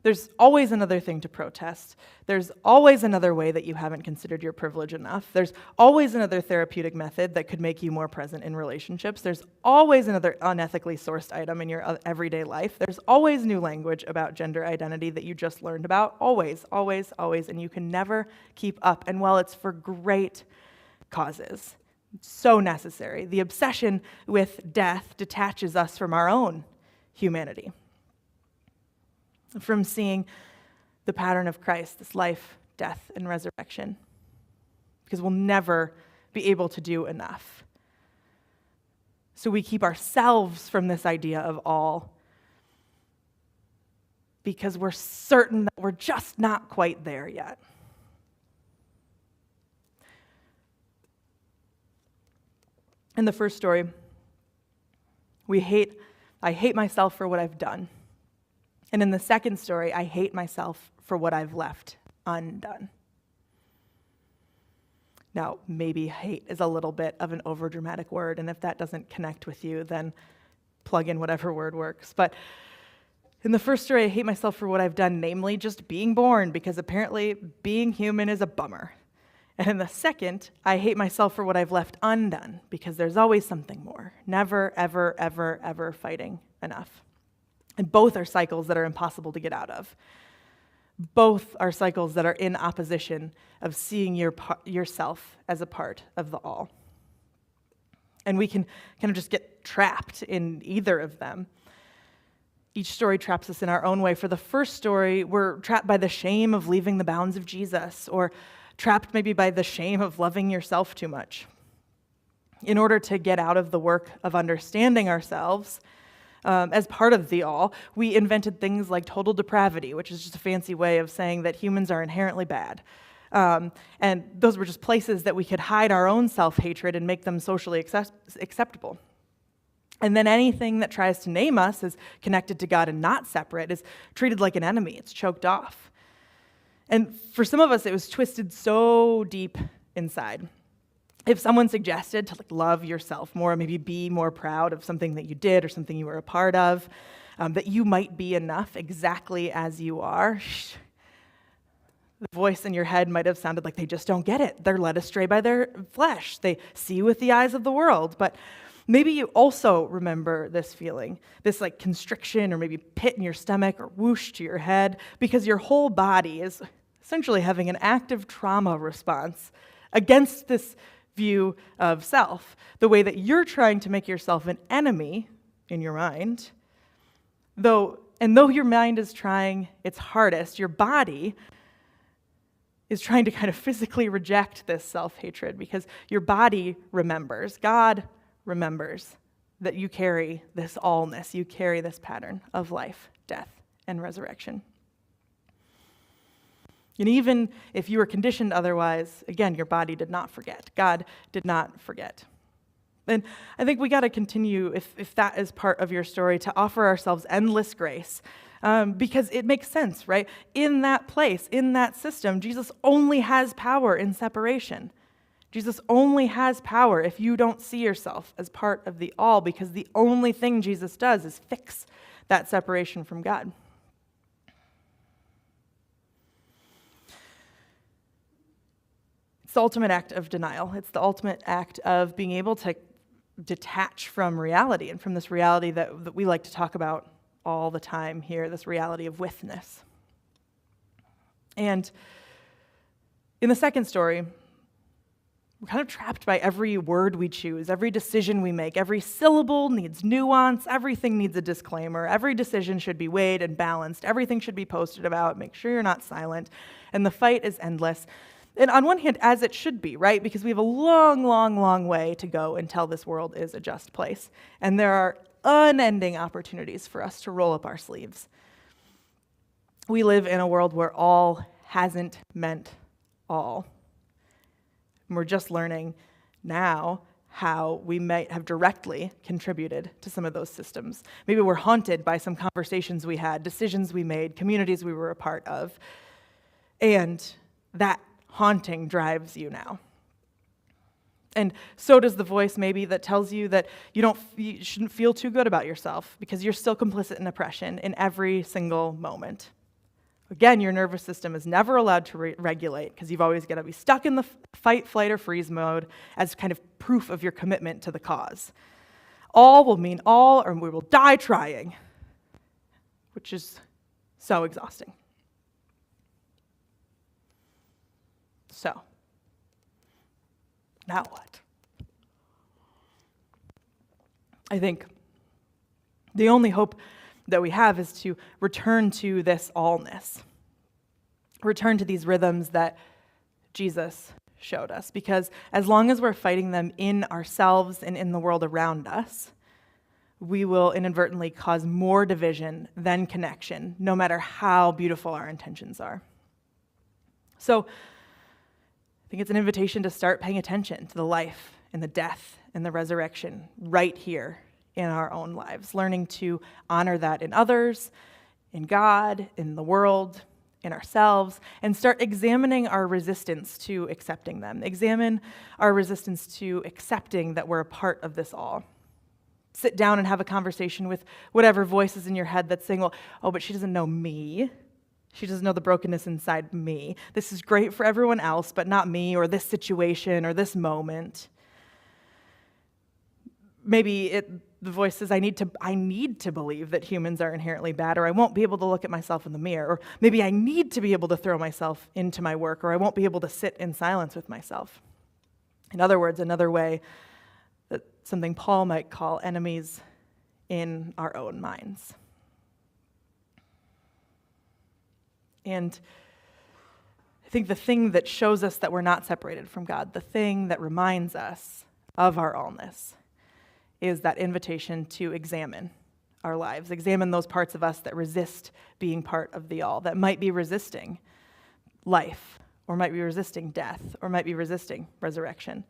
There's always another thing to protest. There's always another way that you haven't considered your privilege enough. There's always another therapeutic method that could make you more present in relationships. There's always another unethically sourced item in your everyday life. There's always new language about gender identity that you just learned about. Always, always, always. And you can never keep up. And while it's for great causes, so necessary, the obsession with death detaches us from our own humanity, from seeing the pattern of Christ, this life, death, and resurrection, because we'll never be able to do enough. So we keep ourselves from this idea of all, because we're certain that we're just not quite there yet. In the first story, I hate myself for what I've done. And in the second story, I hate myself for what I've left undone. Now, maybe hate is a little bit of an overdramatic word, and if that doesn't connect with you, then plug in whatever word works. But in the first story, I hate myself for what I've done, namely just being born, because apparently being human is a bummer. And in the second, I hate myself for what I've left undone, because there's always something more. Never, ever, ever, ever fighting enough. And both are cycles that are impossible to get out of. Both are cycles that are in opposition of seeing yourself as a part of the all. And we can kind of just get trapped in either of them. Each story traps us in our own way. For the first story, we're trapped by the shame of leaving the bounds of Jesus, or trapped maybe by the shame of loving yourself too much. In order to get out of the work of understanding ourselves, as part of the all, we invented things like total depravity, which is just a fancy way of saying that humans are inherently bad. And those were just places that we could hide our own self-hatred and make them socially acceptable. And then anything that tries to name us as connected to God and not separate is treated like an enemy. It's choked off. And for some of us, it was twisted so deep inside. If someone suggested to love yourself more, maybe be more proud of something that you did or something you were a part of, that you might be enough exactly as you are, the voice in your head might have sounded like they just don't get it. They're led astray by their flesh. They see with the eyes of the world. But maybe you also remember this feeling, this constriction or maybe pit in your stomach or whoosh to your head, because your whole body is essentially having an active trauma response against this view of self, the way that you're trying to make yourself an enemy in your mind. Though your mind is trying its hardest, your body is trying to kind of physically reject this self-hatred, because your body remembers, God remembers that you carry this allness, you carry this pattern of life, death, and resurrection. And even if you were conditioned otherwise, again, your body did not forget. God did not forget. And I think we got to continue, if that is part of your story, to offer ourselves endless grace, because it makes sense, right? In that place, in that system, Jesus only has power in separation. Jesus only has power if you don't see yourself as part of the all, because the only thing Jesus does is fix that separation from God. It's the ultimate act of denial. It's the ultimate act of being able to detach from reality, and from this reality that we like to talk about all the time here, this reality of withness. And in the second story, we're kind of trapped by every word we choose, every decision we make. Every syllable needs nuance. Everything needs a disclaimer. Every decision should be weighed and balanced. Everything should be posted about. Make sure you're not silent. And the fight is endless. And on one hand, as it should be, right? Because we have a long, long, long way to go until this world is a just place. And there are unending opportunities for us to roll up our sleeves. We live in a world where all hasn't meant all. And we're just learning now how we might have directly contributed to some of those systems. Maybe we're haunted by some conversations we had, decisions we made, communities we were a part of. And that haunting drives you now. And so does the voice maybe that tells you that you shouldn't feel too good about yourself because you're still complicit in oppression in every single moment. Again, your nervous system is never allowed to regulate because you've always got to be stuck in the fight, flight, or freeze mode as kind of proof of your commitment to the cause. All will mean all, or we will die trying, which is so exhausting. So, now what? I think the only hope that we have is to return to this allness, return to these rhythms that Jesus showed us, because as long as we're fighting them in ourselves and in the world around us, we will inadvertently cause more division than connection, no matter how beautiful our intentions are. So I think it's an invitation to start paying attention to the life and the death and the resurrection right here in our own lives, learning to honor that in others, in God, in the world, in ourselves, and start examining our resistance to accepting them. Examine our resistance to accepting that we're a part of this all. Sit down and have a conversation with whatever voice is in your head that's saying, well, oh, but she doesn't know me. She doesn't know the brokenness inside me. This is great for everyone else, but not me, or this situation, or this moment. Maybe the voice says, I need to believe that humans are inherently bad, or I won't be able to look at myself in the mirror. Or maybe I need to be able to throw myself into my work, or I won't be able to sit in silence with myself. In other words, another way that something Paul might call enemies in our own minds. And I think the thing that shows us that we're not separated from God, the thing that reminds us of our allness, is that invitation to examine our lives, examine those parts of us that resist being part of the all, that might be resisting life, or might be resisting death, or might be resisting resurrection.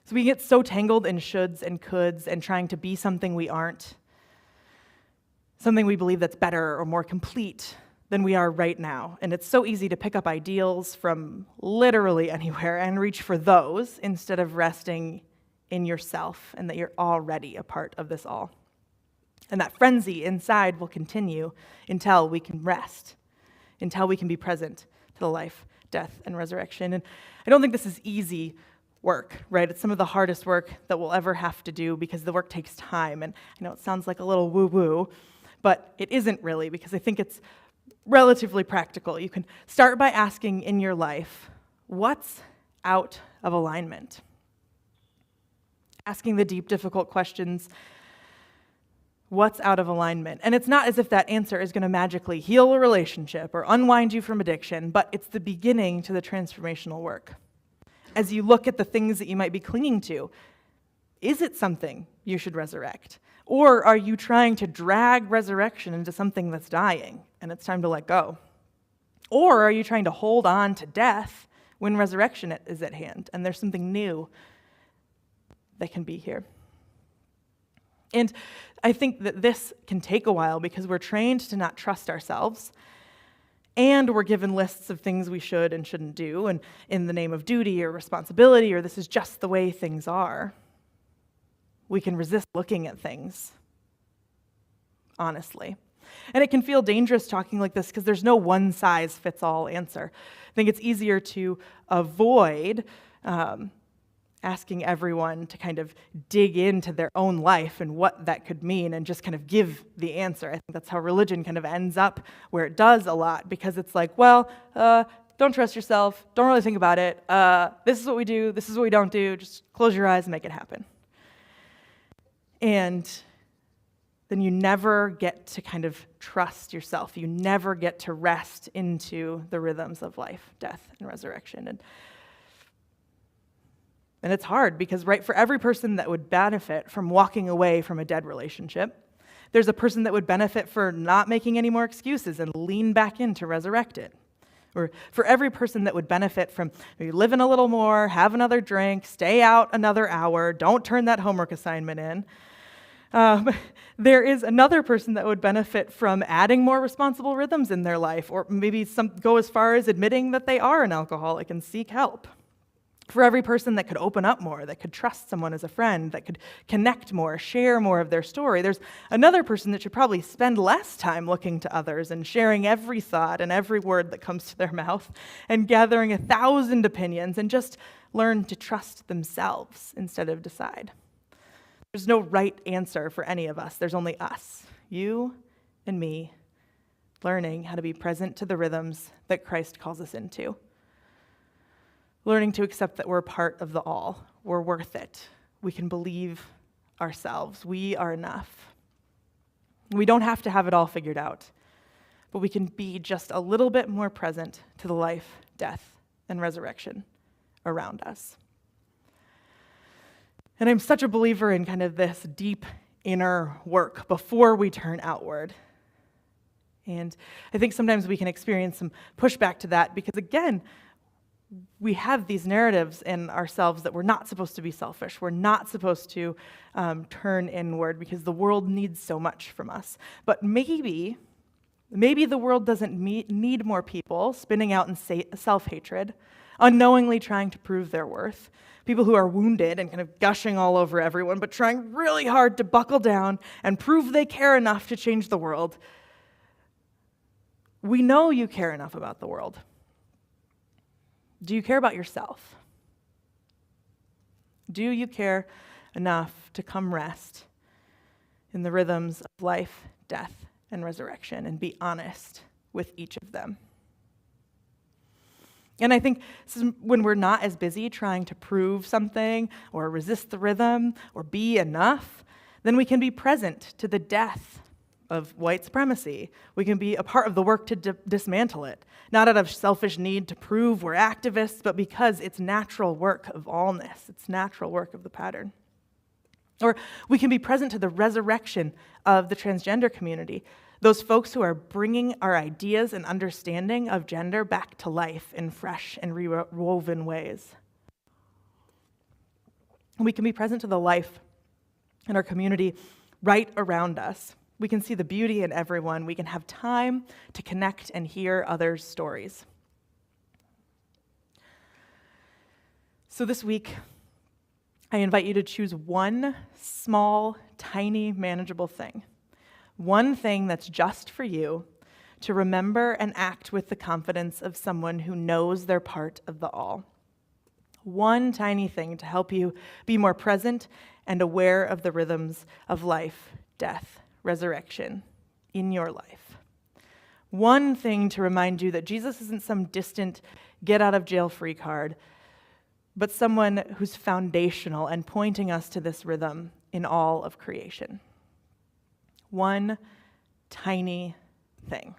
So we get so tangled in shoulds and coulds and trying to be something we aren't, something we believe that's better or more complete than we are right now. And it's so easy to pick up ideals from literally anywhere and reach for those instead of resting in yourself and that you're already a part of this all. And that frenzy inside will continue until we can rest, until we can be present to the life, death, and resurrection. And I don't think this is easy work, right? It's some of the hardest work that we'll ever have to do because the work takes time. And I know it sounds like a little woo-woo, but it isn't really, because I think it's relatively practical. You can start by asking in your life, what's out of alignment? Asking the deep, difficult questions, what's out of alignment? And it's not as if that answer is going to magically heal a relationship or unwind you from addiction, but it's the beginning to the transformational work. As you look at the things that you might be clinging to, is it something you should resurrect? Or are you trying to drag resurrection into something that's dying and it's time to let go? Or are you trying to hold on to death when resurrection is at hand and there's something new that can be here? And I think that this can take a while because we're trained to not trust ourselves, and we're given lists of things we should and shouldn't do, and in the name of duty or responsibility, or this is just the way things are, we can resist looking at things honestly. And it can feel dangerous talking like this because there's no one-size-fits-all answer. I think it's easier to avoid asking everyone to kind of dig into their own life and what that could mean and just kind of give the answer. I think that's how religion kind of ends up where it does a lot, because it's like, well, don't trust yourself, don't really think about it, this is what we do, this is what we don't do, just close your eyes and make it happen. And then you never get to kind of trust yourself. You never get to rest into the rhythms of life, death, and resurrection. And it's hard because, right, for every person that would benefit from walking away from a dead relationship, there's a person that would benefit for not making any more excuses and lean back in to resurrect it. Or for every person that would benefit from maybe living a little more, have another drink, stay out another hour, don't turn that homework assignment in. There is another person that would benefit from adding more responsible rhythms in their life, or maybe some go as far as admitting that they are an alcoholic and seek help. For every person that could open up more, that could trust someone as a friend, that could connect more, share more of their story, there's another person that should probably spend less time looking to others and sharing every thought and every word that comes to their mouth and gathering 1,000 opinions and just learn to trust themselves instead of decide. There's no right answer for any of us. There's only us, you and me, learning how to be present to the rhythms that Christ calls us into. Learning to accept that we're part of the all. We're worth it. We can believe ourselves. We are enough. We don't have to have it all figured out, but we can be just a little bit more present to the life, death, and resurrection around us. And I'm such a believer in kind of this deep inner work before we turn outward. And I think sometimes we can experience some pushback to that because, again, we have these narratives in ourselves that we're not supposed to be selfish. We're not supposed to turn inward because the world needs so much from us. But maybe the world doesn't need more people spinning out in self-hatred, unknowingly trying to prove their worth, people who are wounded and kind of gushing all over everyone, but trying really hard to buckle down and prove they care enough to change the world. We know you care enough about the world. Do you care about yourself? Do you care enough to come rest in the rhythms of life, death, and resurrection and be honest with each of them? And I think this is when we're not as busy trying to prove something or resist the rhythm or be enough, then we can be present to the death of white supremacy. We can be a part of the work to dismantle it, not out of selfish need to prove we're activists, but because it's natural work of allness. It's natural work of the pattern. Or we can be present to the resurrection of the transgender community, those folks who are bringing our ideas and understanding of gender back to life in fresh and rewoven ways. We can be present to the life in our community right around us. We can see the beauty in everyone. We can have time to connect and hear others' stories. So this week, I invite you to choose one small, tiny, manageable thing. One thing that's just for you to remember and act with the confidence of someone who knows they're part of the all. One tiny thing to help you be more present and aware of the rhythms of life, death, resurrection in your life. One thing to remind you that Jesus isn't some distant get-out-of-jail-free card, but someone who's foundational and pointing us to this rhythm in all of creation. One tiny thing.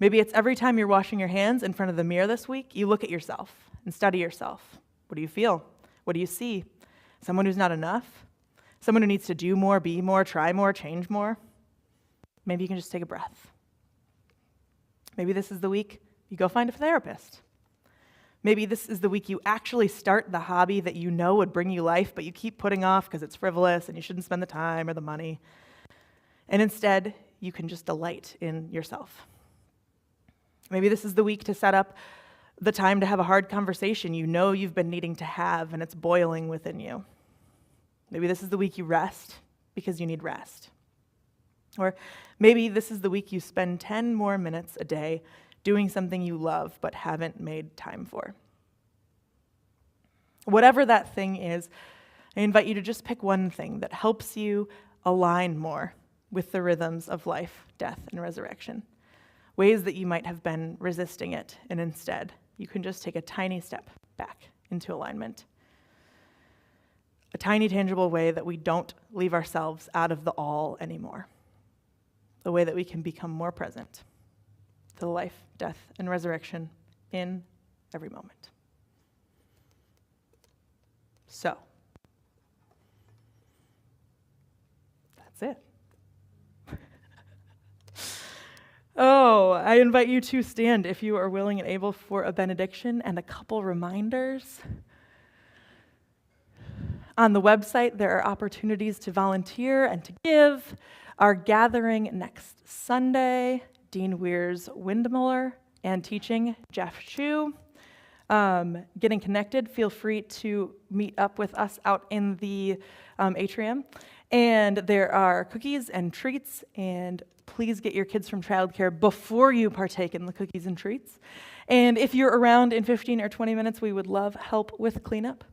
Maybe it's every time you're washing your hands in front of the mirror this week, you look at yourself and study yourself. What do you feel? What do you see? Someone who's not enough? Someone who needs to do more, be more, try more, change more? Maybe you can just take a breath. Maybe this is the week you go find a therapist. Maybe this is the week you actually start the hobby that you know would bring you life, but you keep putting off because it's frivolous and you shouldn't spend the time or the money. And instead, you can just delight in yourself. Maybe this is the week to set up the time to have a hard conversation you know you've been needing to have and it's boiling within you. Maybe this is the week you rest because you need rest. Or maybe this is the week you spend 10 more minutes a day doing something you love but haven't made time for. Whatever that thing is, I invite you to just pick one thing that helps you align more with the rhythms of life, death, and resurrection. Ways that you might have been resisting it, and instead, you can just take a tiny step back into alignment. A tiny, tangible way that we don't leave ourselves out of the all anymore. A way that we can become more present to the life, death, and resurrection in every moment. So, that's it. Oh, I invite you to stand if you are willing and able for a benediction and a couple reminders. On the website, there are opportunities to volunteer and to give. Our gathering next Sunday, Dean Weir's Windmiller and teaching Jeff Chu. getting connected, feel free to meet up with us out in the atrium. And there are cookies and treats, and please get your kids from childcare before you partake in the cookies and treats. And if you're around in 15 or 20 minutes, we would love help with cleanup.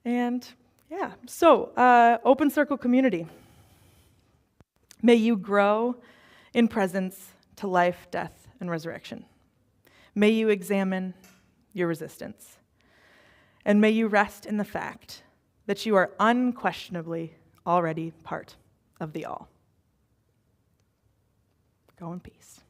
And yeah, so open circle community. May you grow in presence to life, death, and resurrection. May you examine your resistance. And may you rest in the fact that you are unquestionably already part of the all. Go in peace.